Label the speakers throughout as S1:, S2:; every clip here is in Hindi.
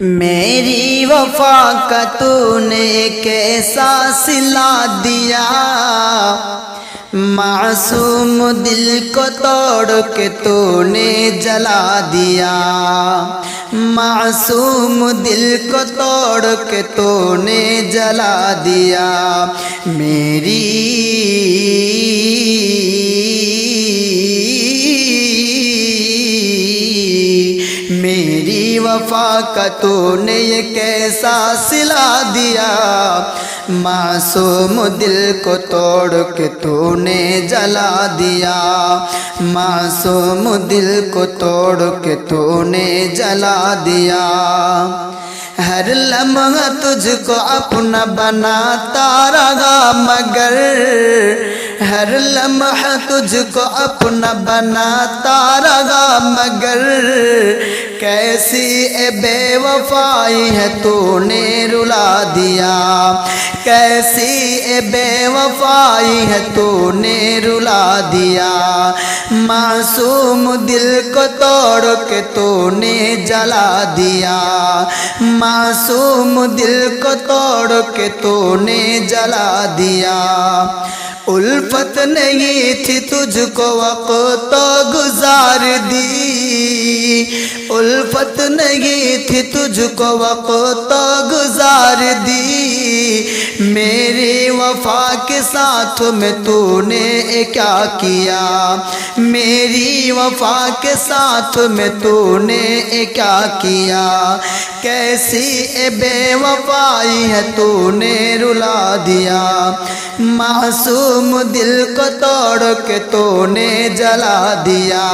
S1: मेरी वफा का तूने कैसा सिला दिया, मासूम दिल को तोड़ के तूने जला दिया। मासूम दिल को तोड़ के तूने जला दिया। मेरी वफा का तूने ये कैसा सिला दिया, मासूम दिल को तोड़ के तूने जला दिया। मासूम दिल को तोड़ के तूने जला दिया। हर लम्हा तुझको अपना बनाता रहा, मगर हर लम्हा तुझको अपना बनाता रहा, मगर कैसी ए बेवफाई है तूने रुला दिया। कैसी ए बेवफाई है तूने रुला दिया। मासूम दिल को तोड़ के तूने जला दिया। मासूम दिल को तोड़ के तूने जला दिया। उल्फत नहीं थी तुझको वक्त गुजार दी, उल्फत नहीं थी तुझको वक्त गुजार दी। मेरी वफा के साथ में तूने क्या किया, मेरी वफा के साथ में तूने क्या किया। कैसी ए बेवफाई है तूने रुला दिया। मासूम दिल को तोड़ के तूने जला दिया।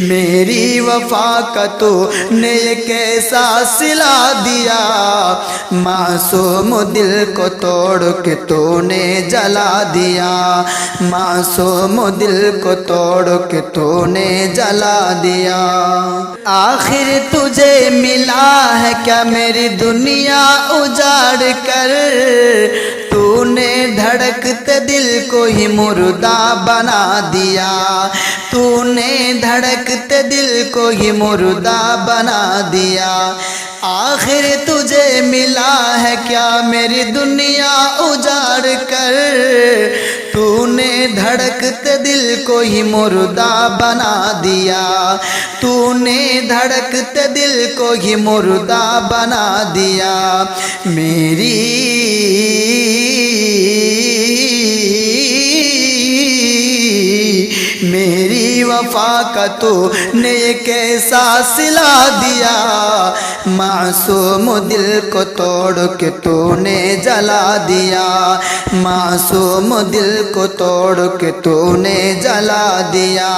S1: मेरी वफा का तूने कैसा सिला दिया। मासूम दिल को तोड़ के तूने जला दिया। मासूम दिल को तोड़ के तूने जला दिया। आखिर तुझे मिला है क्या मेरी दुनिया उजाड़ कर, तूने धड़कते दिल को ही मुर्दा बना दिया। तूने धड़कते दिल को ही मुर्दा बना दिया। आखिर तुझे मिला है क्या मेरी दुनिया उजाड़ कर, तूने धड़कते दिल को ही मुर्दा बना दिया। तूने धड़कते दिल को ही मुर्दा बना दिया। मेरी वफा का तूने कैसा सिला दिया। मासूम दिल को तोड़ के तूने जला दिया। मासूम दिल को तोड़ के तूने जला दिया।